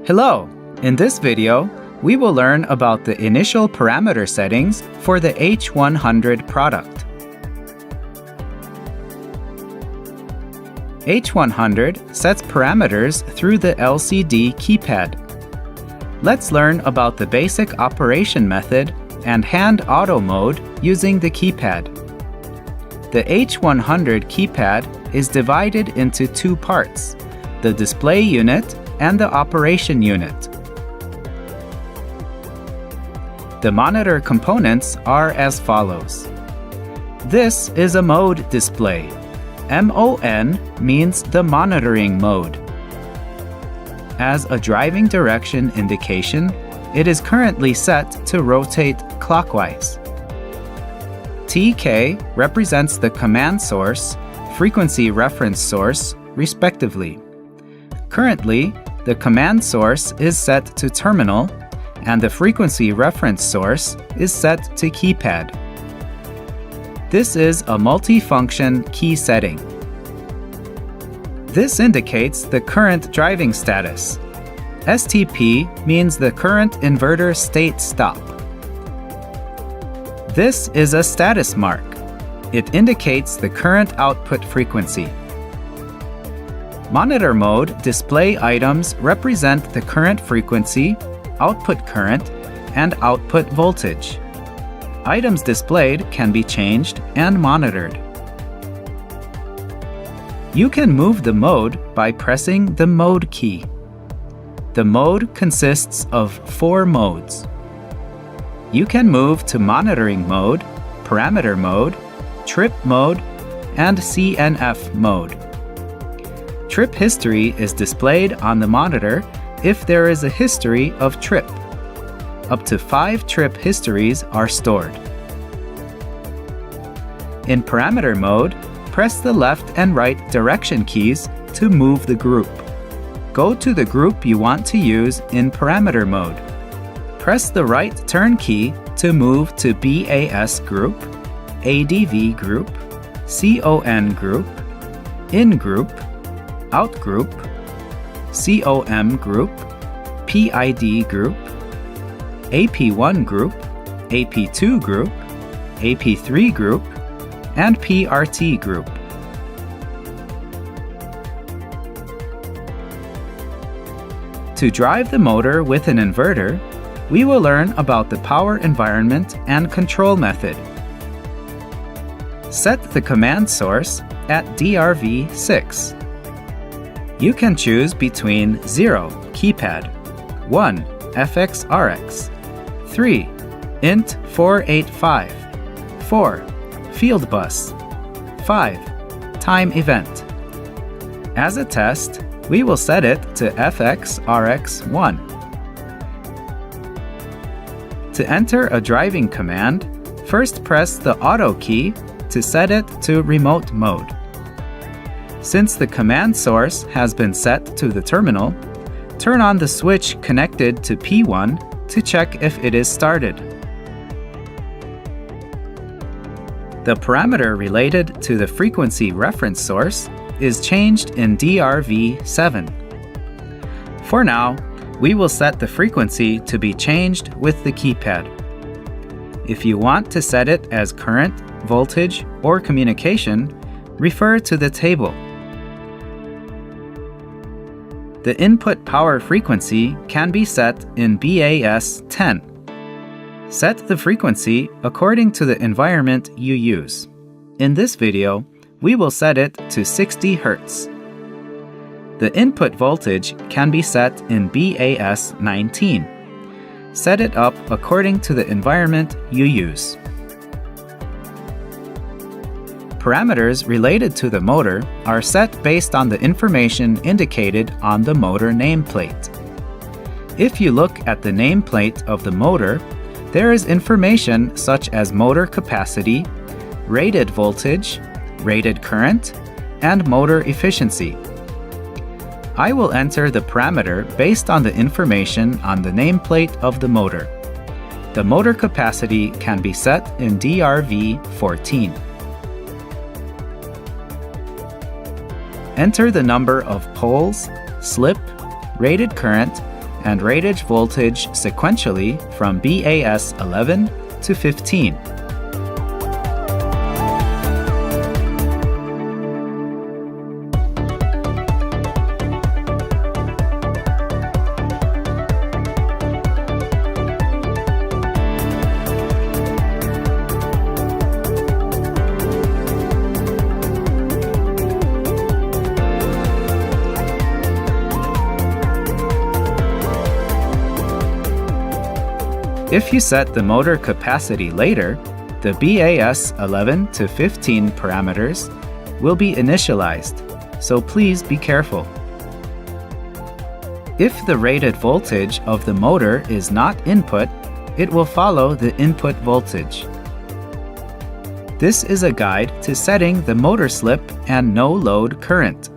Hello! In this video, we will learn about the initial parameter settings for the H100 product. H100 sets parameters through the LCD keypad. Let's learn about the basic operation method and hand auto mode using the keypad. The H100 keypad is divided into two parts, the display unit and the operation unit. The monitor components are as follows. This is a mode display. MON means the monitoring mode. As a driving direction indication, it is currently set to rotate clockwise. TK represents the command source, frequency reference source, respectively. Currently, the command source is set to terminal, and the frequency reference source is set to keypad. This is a multi-function key setting. This indicates the current driving status. STP means the current inverter state stop. This is a status mark. It indicates the current output frequency. Monitor mode display items represent the current frequency, output current, and output voltage. Items displayed can be changed and monitored. You can move the mode by pressing the mode key. The mode consists of 4 modes. You can move to monitoring mode, parameter mode, trip mode, and CNF mode. Trip history is displayed on the monitor if there is a history of trip. Up to 5 trip histories are stored. In parameter mode, press the left and right direction keys to move the group. Go to the group you want to use in parameter mode. Press the right turn key to move to BAS group, ADV group, CON group, in group, out group, COM group, PID group, AP1 group, AP2 group, AP3 group, and PRT group. To drive the motor with an inverter, we will learn about the power environment and control method. Set the command source at DRV6. You can choose between 0 keypad, 1 FXRX, 3 INT 485, 4 field bus, 5 time event. As a test, we will set it to FXRX1. To enter a driving command, first press the auto key to set it to remote mode. Since the command source has been set to the terminal, turn on the switch connected to P1 to check if it is started. The parameter related to the frequency reference source is changed in DRV7. For now, we will set the frequency to be changed with the keypad. If you want to set it as current, voltage, or communication, refer to the table. The input power frequency can be set in BAS 10. Set the frequency according to the environment you use. In this video, we will set it to 60 Hz. The input voltage can be set in BAS 19. Set it up according to the environment you use. Parameters related to the motor are set based on the information indicated on the motor nameplate. If you look at the nameplate of the motor, there is information such as motor capacity, rated voltage, rated current, and motor efficiency. I will enter the parameter based on the information on the nameplate of the motor. The motor capacity can be set in DRV14. Enter the number of poles, slip, rated current, and rated voltage sequentially from BAS 11 to 15. If you set the motor capacity later, the BAS 11 to 15 parameters will be initialized, so please be careful. If the rated voltage of the motor is not input, it will follow the input voltage. This is a guide to setting the motor slip and no-load current.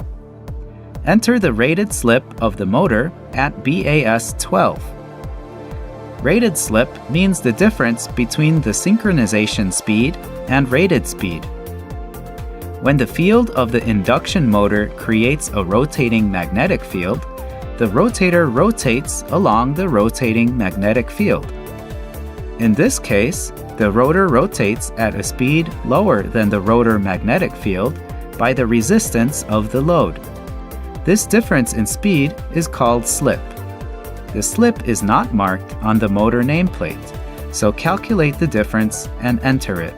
Enter the rated slip of the motor at BAS 12. Rated slip means the difference between the synchronization speed and rated speed. When the field of the induction motor creates a rotating magnetic field, the rotator rotates along the rotating magnetic field. In this case, the rotor rotates at a speed lower than the rotor magnetic field by the resistance of the load. This difference in speed is called slip. The slip is not marked on the motor nameplate, so calculate the difference and enter it.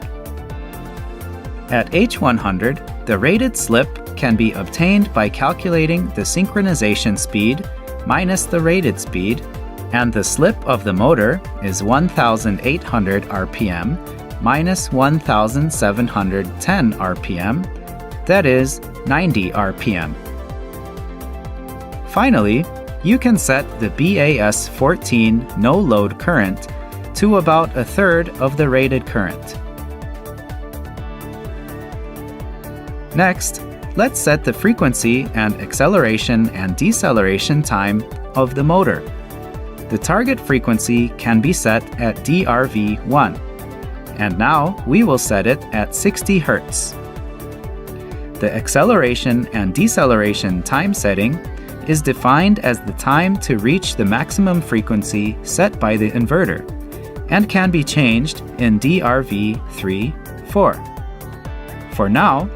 At H100, the rated slip can be obtained by calculating the synchronization speed minus the rated speed, and the slip of the motor is 1,800 RPM minus 1,710 RPM, that is 90 RPM. Finally, you can set the BAS 14 no-load current to about a third of the rated current. Next, let's set the frequency and acceleration and deceleration time of the motor. The target frequency can be set at DRV1, and now we will set it at 60 Hz. The acceleration and deceleration time setting is defined as the time to reach the maximum frequency set by the inverter and can be changed in DRV3-4. For now,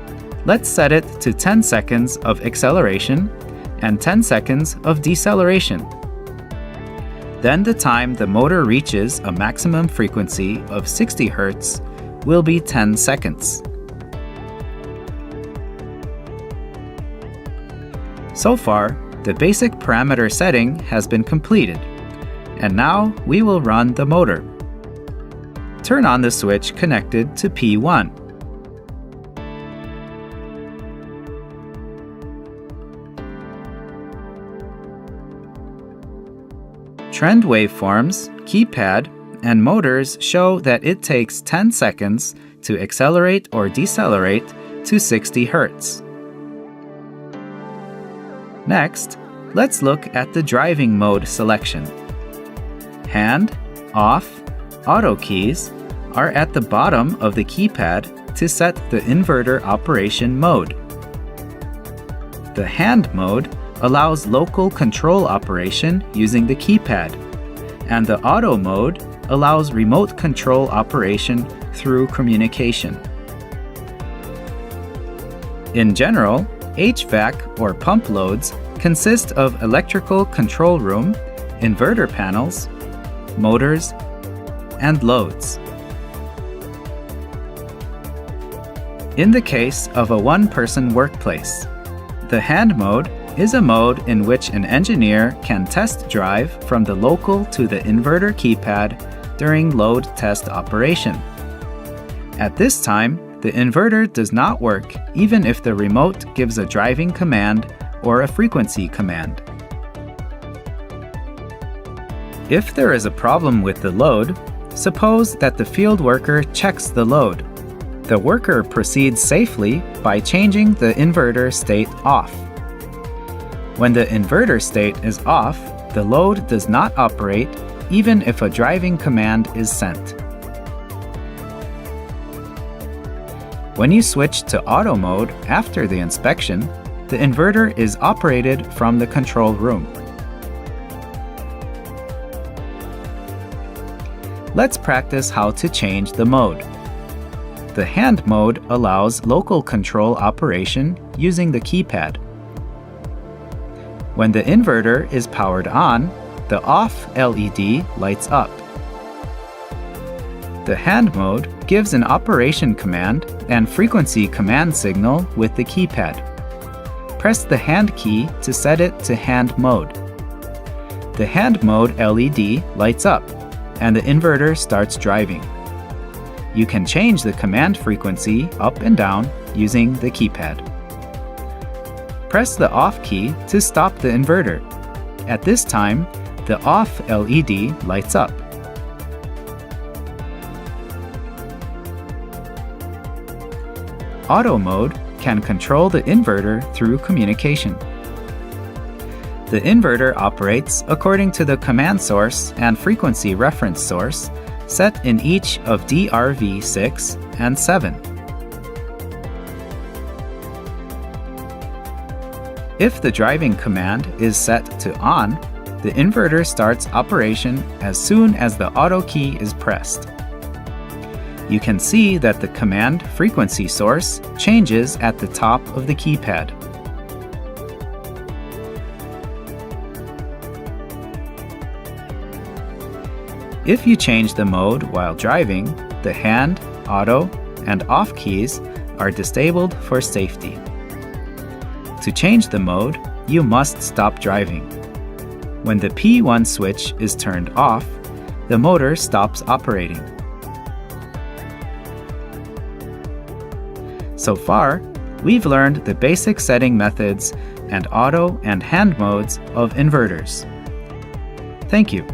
let's set it to 10 seconds of acceleration and 10 seconds of deceleration. Then the time the motor reaches a maximum frequency of 60 Hz will be 10 seconds. So far, the basic parameter setting has been completed, and now we will run the motor. Turn on the switch connected to P1. Trend waveforms, keypad, and motors show that it takes 10 seconds to accelerate or decelerate to 60 Hz. Next, let's look at the driving mode selection. Hand, off, auto keys are at the bottom of the keypad to set the inverter operation mode. The hand mode allows local control operation using the keypad, and the auto mode allows remote control operation through communication. In general, HVAC or pump loads consist of electrical control room, inverter panels, motors, and loads. In the case of a one-person workplace, the hand mode is a mode in which an engineer can test drive from the local to the inverter keypad during load test operation. At this time, the inverter does not work even if the remote gives a driving command or a frequency command. If there is a problem with the load, suppose that the field worker checks the load. The worker proceeds safely by changing the inverter state off. When the inverter state is off, the load does not operate even if a driving command is sent. When you switch to auto mode after the inspection, the inverter is operated from the control room. Let's practice how to change the mode. The hand mode allows local control operation using the keypad. When the inverter is powered on, the off LED lights up. The hand mode gives an operation command and frequency command signal with the keypad. Press the hand key to set it to hand mode. The hand mode LED lights up, and the inverter starts driving. You can change the command frequency up and down using the keypad. Press the off key to stop the inverter. At this time, the off LED lights up. Auto mode can control the inverter through communication. The inverter operates according to the command source and frequency reference source set in each of DRV 6 and 7. If the driving command is set to on, the inverter starts operation as soon as the auto key is pressed. You can see that the command frequency source changes at the top of the keypad. If you change the mode while driving, the hand, auto, and off keys are disabled for safety. To change the mode, you must stop driving. When the P1 switch is turned off, the motor stops operating. So far, we've learned the basic setting methods and auto and hand modes of inverters. Thank you.